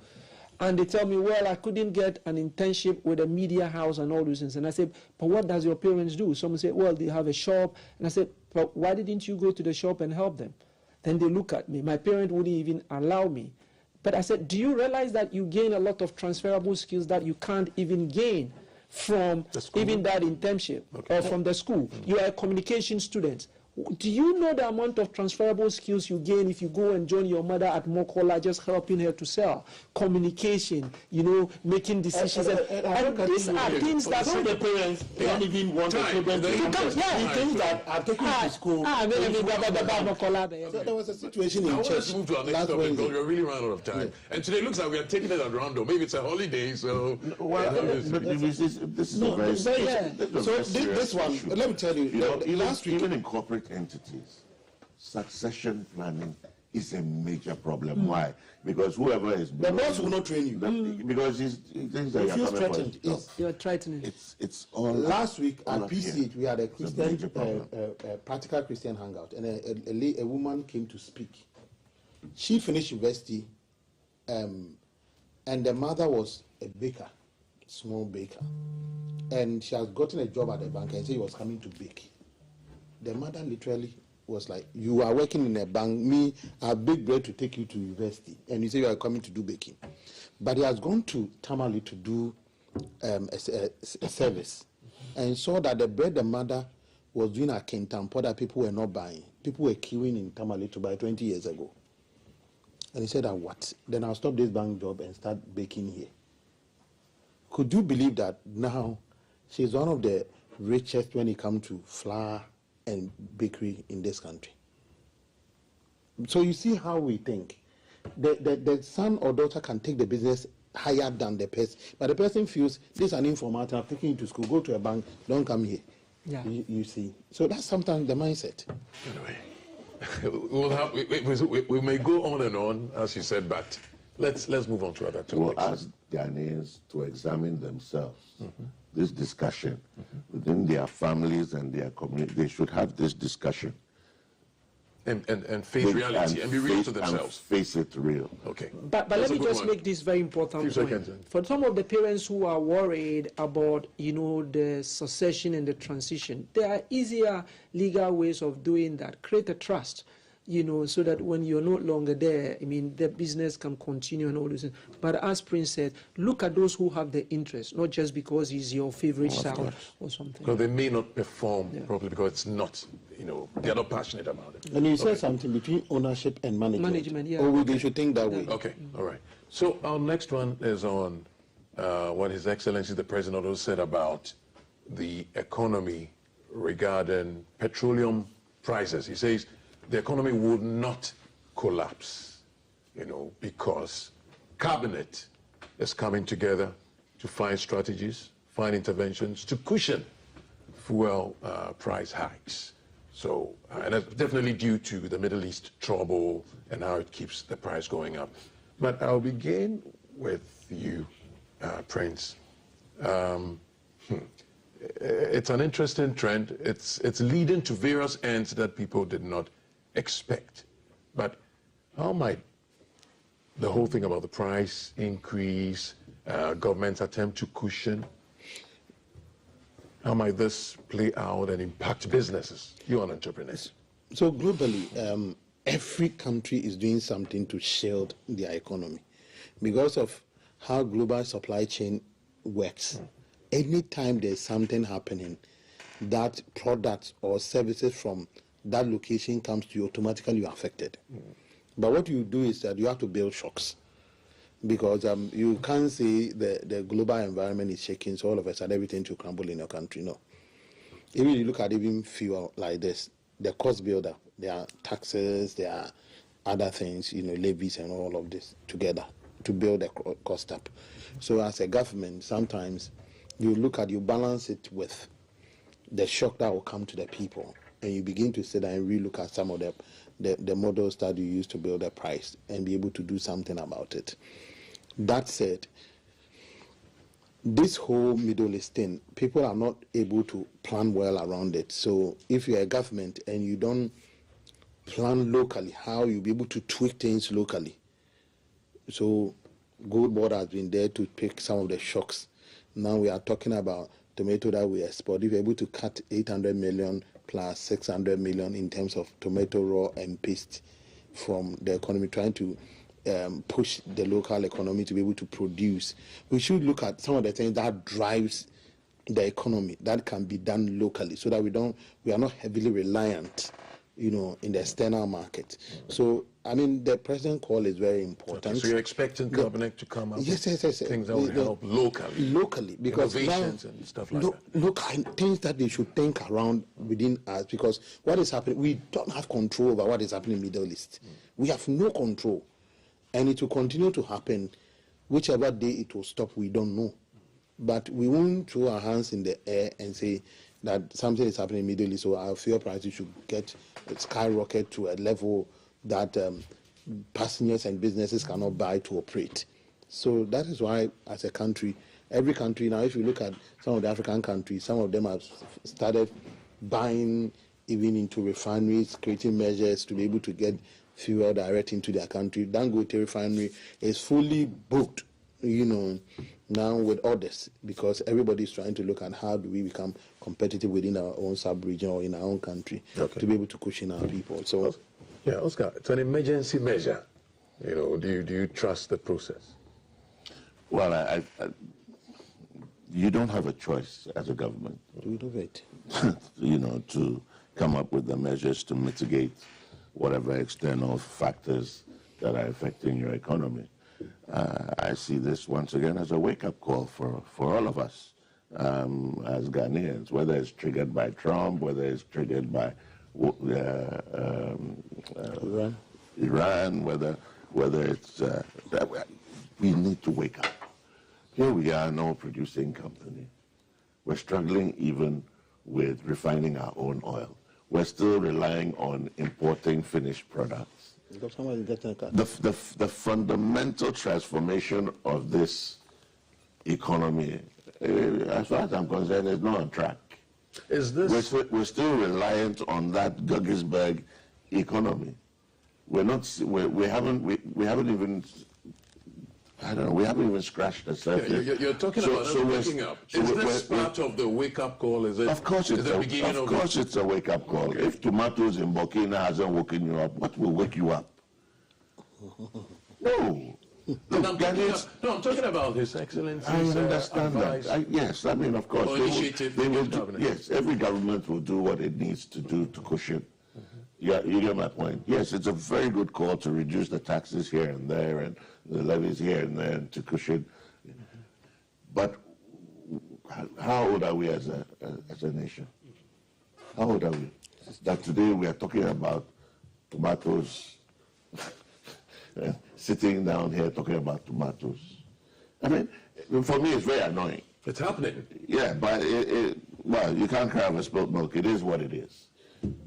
And they tell me, well, I couldn't get an internship with a media house and all those things. And I said, but what does your parents do? Someone said, well, they have a shop. And I said, but why didn't you go to the shop and help them? Then they look at me. My parent wouldn't even allow me. But I said, do you realize that you gain a lot of transferable skills that you can't even gain from even that internship or from the school? You are a communication student. Do you know the amount of transferable skills you gain if you go and join your mother at Mokola, just helping her to sell? Communication, you know, making decisions. And these are things that some of the parents don't even want the children to come. Yeah, things that are taken to school. There was a situation in church. Let's move to our next topic because we're really running out of time. And today looks like we are taking it at random. Maybe it's a holiday, so... Well, but this is a very serious... So this one, let me tell you, last week... Even in corporate entities, succession planning is a major problem. Why? Because whoever is the boss will not train you. Because he thinks that you're threatened. You're threatening. It's all. Last week at PCH we had a Christian practical Christian hangout, and a woman came to speak. She finished university, and the mother was a baker, small baker, and she has gotten a job at the bank and said he was coming to bake. The mother literally was like, you are working in a bank, me, I bake bread to take you to university, and you say you are coming to do baking. But he has gone to Tamale to do a service, and saw that the bread the mother was doing a Kintampo that people were not buying. People were queuing in Tamale to buy 20 years ago. And he said, what? Then I'll stop this bank job and start baking here. Could you believe that now she's one of the richest when it comes to flour and bakery in this country? So you see how we think. The son or daughter can take the business higher than the person, but the person feels this is an informator, I've taken you to school, go to a bank, don't come here. Yeah. You see. So that's sometimes the mindset. Anyway, we may go on and on, as you said, but let's move on to other topics. We'll ask Ghanaians to examine themselves. This discussion within their families and their community. They should have this discussion. And face reality and be real to themselves. Face it real. Okay. But let me just make this very important point. For some of the parents who are worried about, the succession and the transition, there are easier legal ways of doing that. Create a trust, so that when you're no longer there, the business can continue and all this. But as Prince said, look at those who have the interest, not just because he's your favorite child or something. Because they may not perform properly because it's not, they're not passionate about it. And you said something between ownership and management. Management, yeah. Or they should think that way. Okay, all right. So our next one is on what His Excellency the President also said about the economy regarding petroleum prices. He says the economy would not collapse, because Cabinet is coming together to find strategies, find interventions to cushion fuel price hikes. So, and that's definitely due to the Middle East trouble and how it keeps the price going up. But I'll begin with you, Prince. It's an interesting trend. It's leading to various ends that people did not expect. But how might the whole thing about the price increase, government's attempt to cushion, how might this play out and impact businesses? You're an entrepreneur. So globally, every country is doing something to shield their economy because of how global supply chain works. Anytime there's something happening, that products or services from that location comes to you, automatically you're affected. But what you do is that you have to build shocks because you can't say the global environment is shaking, so all of a sudden everything to crumble in your country. No. Even you look at even fuel like this, the cost builder, there are taxes, there are other things, levies and all of this together to build the cost up. So as a government, sometimes you balance it with the shock that will come to the people, and you begin to sit down and relook at some of the models that you use to build a price and be able to do something about it. That said, this whole Middle East thing, people are not able to plan well around it. So if you're a government and you don't plan locally, how you'll be able to tweak things locally. So Gold Board has been there to pick some of the shocks. Now we are talking about tomato that we export. If you're able to cut 800 million plus 600 million in terms of tomato raw and paste from the economy, trying to push the local economy to be able to produce. We should look at some of the things that drives the economy that can be done locally, so that we are not heavily reliant, in the external market. So the president call is very important. Okay, so you're expecting cabinet to come up with things that will help locally, because innovations and stuff like that. Look, things that they should think around within us, because what is happening, we don't have control over what is happening in the Middle East. We have no control. And it will continue to happen. Whichever day it will stop, we don't know. But we won't throw our hands in the air and say that something is happening in the Middle East, so our fuel prices should skyrocket to a level that passengers and businesses cannot buy to operate. So that is why, as a country, every country now, if you look at some of the African countries, some of them have started buying even into refineries, creating measures to be able to get fuel direct into their country. Dangote refinery is fully booked, now with orders, because everybody is trying to look at how do we become competitive within our own sub-region or in our own country to be able to cushion our people. So, yeah, Oscar, it's an emergency measure. Do you trust the process? Well, you don't have a choice as a government. To innovate. To come up with the measures to mitigate whatever external factors that are affecting your economy. I see this once again as a wake-up call for all of us as Ghanaians, whether it's triggered by Trump, whether it's triggered by Iran, whether it's we need to wake up. Here we are, no producing company. We're struggling even with refining our own oil. We're still relying on importing finished products. The fundamental transformation of this economy, as far as I'm concerned, is not on track. Is this? We're still reliant on that Guggisberg economy. We haven't even. I don't know. We haven't even scratched the surface. You're talking about waking up. Is this part of the wake-up call? Is it? Of course, it's a wake-up call. Okay. If tomatoes in Burkina hasn't woken you up, what will wake you up? No. I'm talking about His Excellency's I understand advice. that. Yes, I mean, of course. Yes, every government will do what it needs to do to cushion. Yeah, you get my point. Yes, it's a very good call to reduce the taxes here and there and the levies here and there to cushion. But how old are we as a nation? How old are we? That today we are talking about tomatoes, sitting down here talking about tomatoes. I mean, for me, it's very annoying. It's happening. Yeah, but well, you can't cry over spilled milk. It is what it is.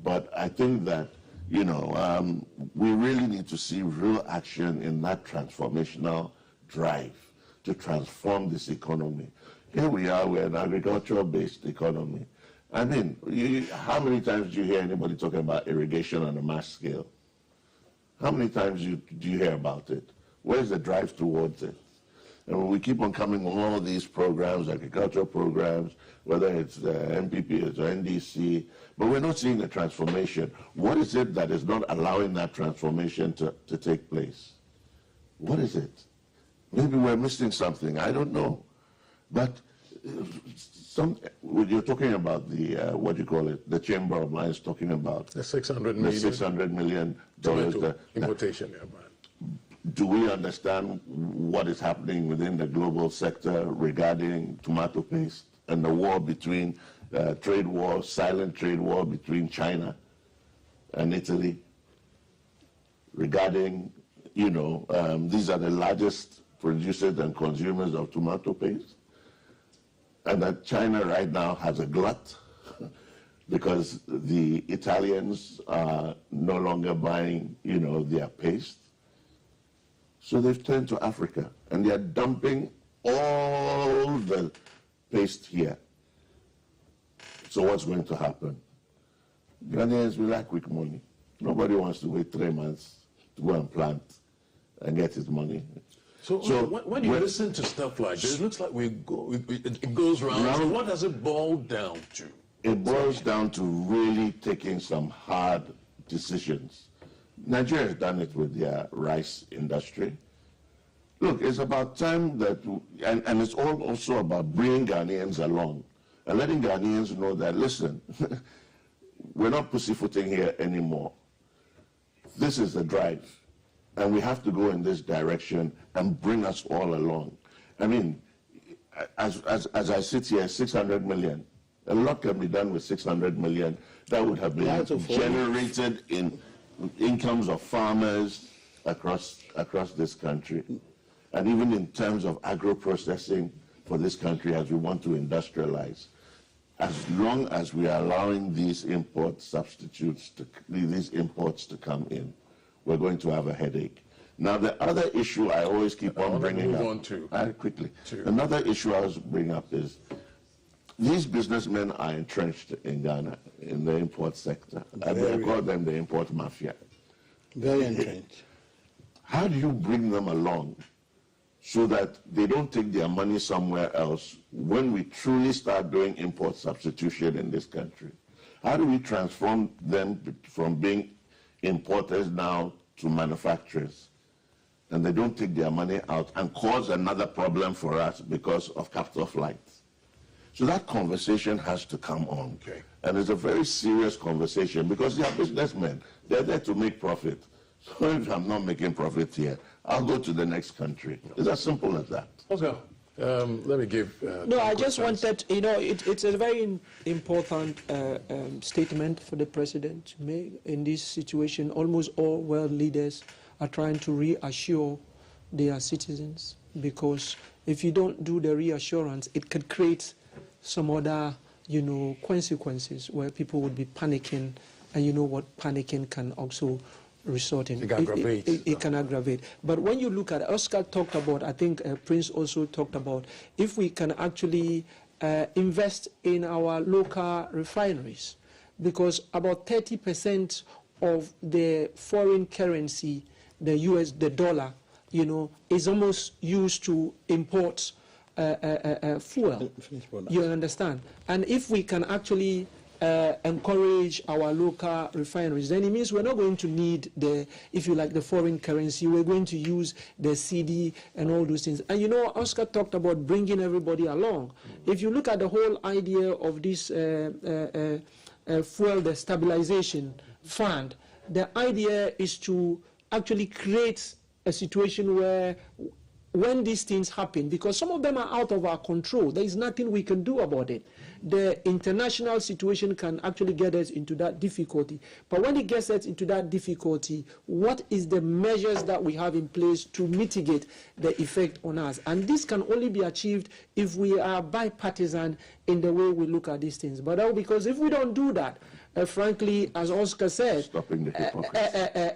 But I think that, we really need to see real action in that transformational drive to transform this economy. Here we are, we're an agricultural-based economy. I mean, how many times do you hear anybody talking about irrigation on a mass scale? How many times do you hear about it? Where's the drive towards it? And when we keep on coming with all these programs, agricultural programs, whether it's MPP or NDC, but we're not seeing the transformation. What is it that is not allowing that transformation to take place? What is it? Maybe we're missing something. I don't know. But you're talking about the, what do you call it, the Chamber of Mines talking about the $600 million. The $600 million. Importation, do we understand what is happening within the global sector regarding tomato paste and the war between trade war, silent trade war between China and Italy regarding, these are the largest producers and consumers of tomato paste, and that China right now has a glut because the Italians are no longer buying, their paste. So they've turned to Africa, and they're dumping all the paste here. So what's going to happen? Ghanaians, we like quick money. Nobody wants to wait 3 months to go and plant and get his money. So when you listen to stuff like this, it looks like it goes round. So what does it boil down to? It boils down to really taking some hard decisions. Nigeria has done it with their rice industry. Look, it's about time that, and it's also about bringing Ghanaians along and letting Ghanaians know that, listen, we're not pussyfooting here anymore. This is the drive, and we have to go in this direction and bring us all along. I mean, as I sit here, 600 million, a lot can be done with 600 million. That would have been generated in incomes of farmers across this country, and even in terms of agro-processing for this country as we want to industrialize. As long as we are allowing these import substitutes, these imports to come in, we're going to have a headache. Now, the other issue I always keep on bringing up, quickly, another issue I always bring up is these businessmen are entrenched in Ghana in the import sector, and we call them the import mafia. Very entrenched. How do you bring them along so that they don't take their money somewhere else when we truly start doing import substitution in this country? How do we transform them from being importers now to manufacturers, and they don't take their money out and cause another problem for us because of capital flight? So that conversation has to come on. Okay. And it's a very serious conversation because they are businessmen. They're there to make profit. So if I'm not making profit here, I'll go to the next country. It's as simple as that. Oscar, let me give... No, I just wanted, it's a very important statement for the president to make in this situation. Almost all world leaders are trying to reassure their citizens, because if you don't do the reassurance, it could create some other, consequences where people would be panicking, and you know what panicking can also resort in. It can aggravate. But when you look at, Oscar talked about, I think Prince also talked about, if we can actually invest in our local refineries, because about 30% of the foreign currency, the dollar, is almost used to import fuel. You understand? And if we can actually encourage our local refineries, then it means we're not going to need the foreign currency. We're going to use the CD and all those things. And Oscar talked about bringing everybody along. If you look at the whole idea of this fuel, the stabilization fund, the idea is to actually create a situation where when these things happen, because some of them are out of our control, there is nothing we can do about it. The international situation can actually get us into that difficulty. But when it gets us into that difficulty, what is the measures that we have in place to mitigate the effect on us? And this can only be achieved if we are bipartisan in the way we look at these things. But because if we don't do that, frankly, as Oscar said, stopping the hypocrisy.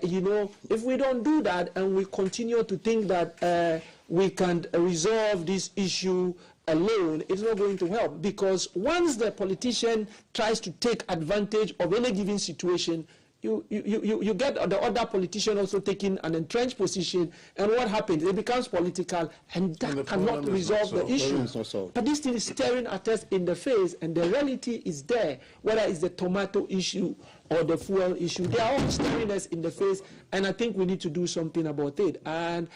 if we don't do that and we continue to think that we can resolve this issue alone, it's not going to help, because once the politician tries to take advantage of any given situation, you get the other politician also taking an entrenched position, and what happens? It becomes political, and that cannot resolve the issue. But this thing is staring at us in the face, and the reality is there, whether it's the tomato issue or the fuel issue. They are all staring us in the face, and I think we need to do something about it. And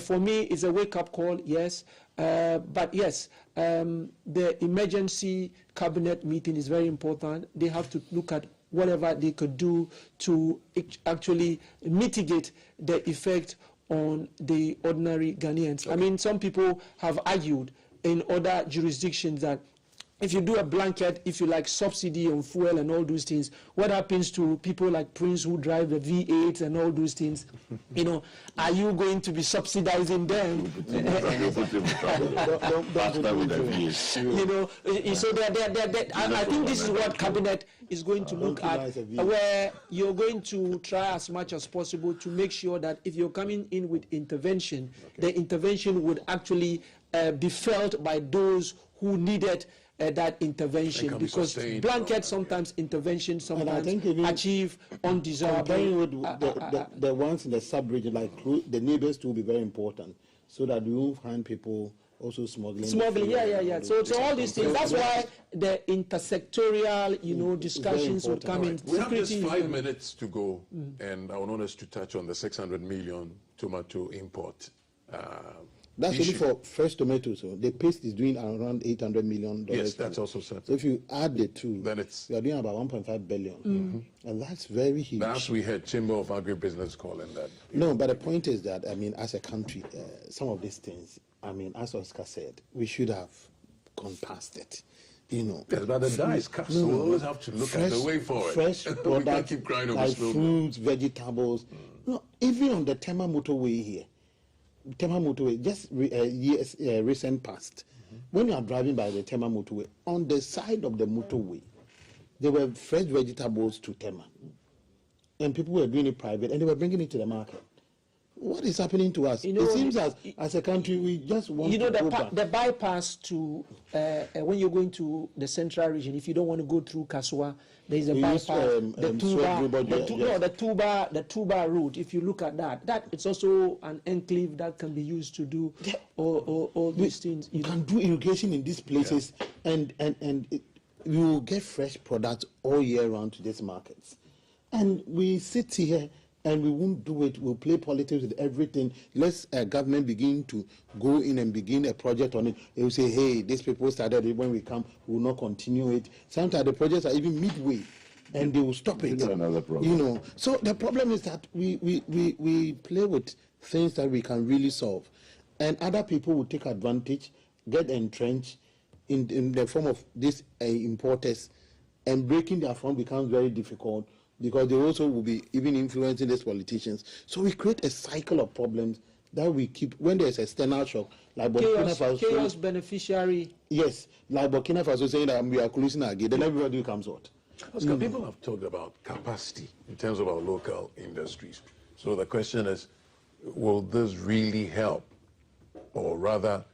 for me, it's a wake-up call, yes. But yes, the emergency cabinet meeting is very important. They have to look at whatever they could do to actually mitigate the effect on the ordinary Ghanaians. Okay. I mean, some people have argued in other jurisdictions that if you do a blanket, if you like, subsidy on fuel and all those things, what happens to people like Prince who drive the V8s and all those things? Are you going to be subsidizing them? So I think this is what cabinet is going to look at, where you're going to try as much as possible to make sure that if you're coming in with intervention, the intervention would actually be felt by those who needed that intervention, because blanket sometimes intervention sometimes achieve undesirable. The ones in the sub-region, like the neighbors, too, will be very important, so that we won't find people also smuggling. Yeah. So all these things. That's why the intersectorial, discussions would come in. We have just 5 minutes to go, and I want us to touch on the 600 million tomato import. That's only for fresh tomatoes. So the paste is doing around $800 million. Yes, that's also certain. So if you add the two, then you are doing about 1.5 billion. And that's very huge. Last we had Chamber of Agribusiness calling that. No, but the point is that, as a country, some of these things, as Oscar said, we should have gone past it. Yes, but the die is cast, so we always have to look at the way forward. Fresh products keep crying over like fruits, vegetables. Even on the Tema motorway here, just recent past, when you are driving by the Tema motorway, on the side of the motorway, there were fresh vegetables to Tema. And people were doing it private, and they were bringing it to the market. What is happening to us? It seems as a country, we just want to go back. The bypass to, when you're going to the central region, if you don't want to go through Kasua, there is a bypass, the Tuba route. If you look at that it's also an enclave that can be used to do all these things. You can do irrigation in these places, and you will get fresh products all year round to these markets. And we sit here and we won't do it. We'll play politics with everything. Let's government begin to go in and begin a project on it. They will say, hey, these people started it. When we come, we will not continue it. Sometimes the projects are even midway, and they will stop it. Another problem. You know. So the problem is that we play with things that we can really solve, and other people will take advantage, get entrenched in the form of these importers, and breaking their front becomes very difficult, because they also will be even influencing these politicians. So we create a cycle of problems that we keep when there's external shock, like Burkina Faso. Chaos beneficiary. Yes, like Burkina Faso saying that we are closing our gate, then everybody comes out. Oscar, people have talked about capacity in terms of our local industries. So the question is, will this really help, or rather,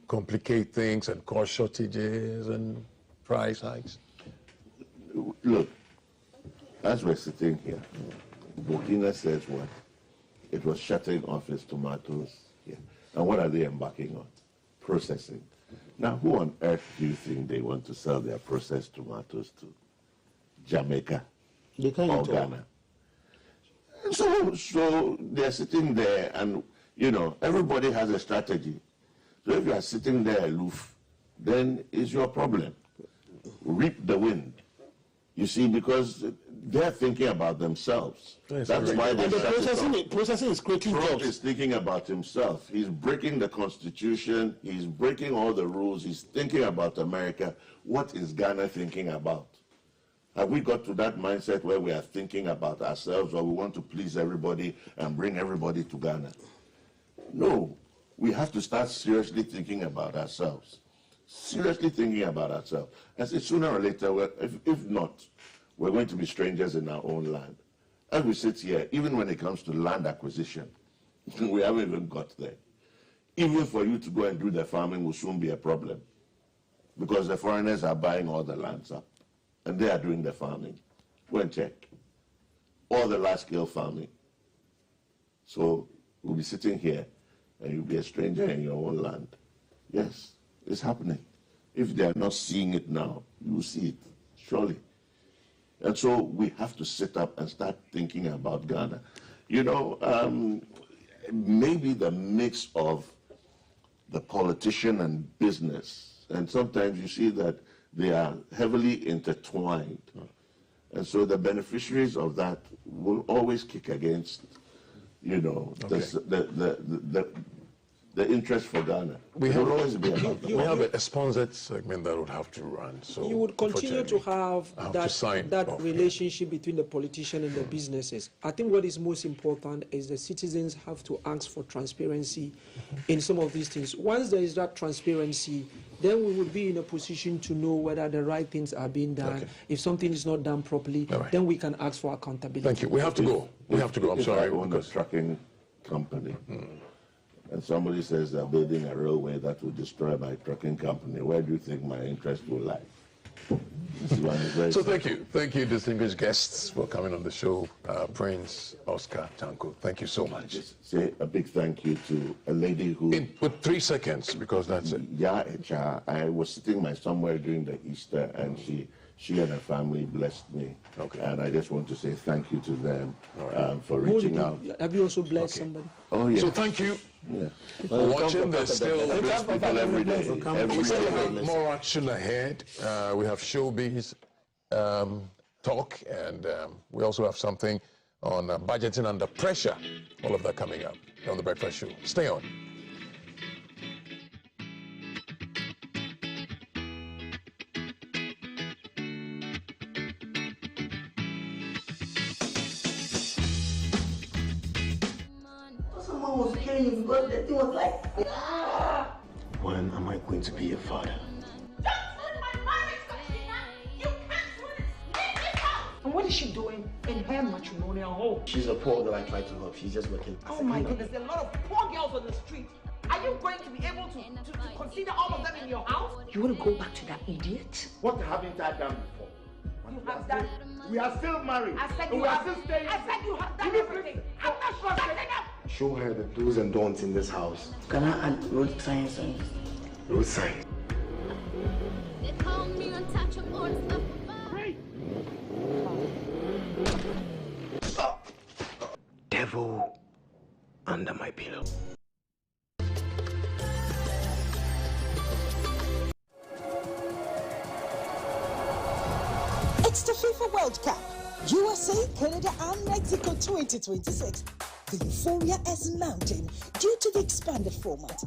complicate things and cause shortages and price hikes? Look, as we're sitting here, Burkina says what? It was shutting off its tomatoes here. And what are they embarking on? Processing. Now, who on earth do you think they want to sell their processed tomatoes to? Jamaica or Ghana? So they're sitting there, and, everybody has a strategy. So if you are sitting there aloof, then it's your problem. Reap the wind. You see, because they're thinking about themselves. That's why they processing is creating jobs. Trump is thinking about himself. He's breaking the Constitution. He's breaking all the rules. He's thinking about America. What is Ghana thinking about? Have we got to that mindset where we are thinking about ourselves, or we want to please everybody and bring everybody to Ghana? No. We have to start seriously thinking about ourselves. Seriously thinking about ourselves. And say sooner or later, if not, we're going to be strangers in our own land. As we sit here, even when it comes to land acquisition, we haven't even got there. Even for you to go and do the farming will soon be a problem, because the foreigners are buying all the lands up, and they are doing the farming. Go and check. All the large-scale farming. So we'll be sitting here, and you'll be a stranger in your own land. Yes, it's happening. If they are not seeing it now, you will see it, surely. And so we have to sit up and start thinking about Ghana. Maybe the mix of the politician and business, and sometimes you see that they are heavily intertwined. And so the beneficiaries of that will always kick against, the interest for Ghana. We will always be about that. We have a sponsored segment that would have to run. So you would continue to have that off. relationship between the politician and the businesses. I think what is most important is the citizens have to ask for transparency in some of these things. Once there is that transparency, then we would be in a position to know whether the right things are being done. Okay. If something is not done properly, then we can ask for accountability. Thank you. We have to go. I'm sorry. I own a trucking company, and somebody says they're building a railway that will destroy my trucking company, where do you think my interest will lie? So thank you, distinguished guests, for coming on the show. Prince Oscar Tanko, thank you so much. Just say a big thank you to a lady who... With 3 seconds, because that's it. Yeah, I was sitting somewhere during the Easter, and she and her family blessed me. Okay. And I just want to say thank you to them for reaching out. Have you also blessed somebody? Oh, yeah. So thank you. Yeah. For watching. There's still bless people every day. we still have more action ahead. We have showbiz talk, and we also have something on budgeting under pressure. All of that coming up on The Breakfast Show. Stay on. Was carrying because the thing was like, When am I going to be a father? don't ruin my marriage, Katrina! You can't ruin it! Leave this house! And what is she doing in her matrimonial home? She's a poor girl I try to help. She's just working. Oh my goodness, there are a lot of poor girls on the street. Are you going to be able to consider all of them in your house? You want to go back to that idiot? What haven't I done before? You have done. We are still married. I said and you we are have. still staying. I said you have done everything. I'm not shutting up. Show her the do's and don'ts in this house. Can I add road signs on this? Road sign. They call me untouchable and stuff. devil under my pillow. It's the FIFA World Cup, USA, Canada, and Mexico 2026. The euphoria is mounting due to the expanded format.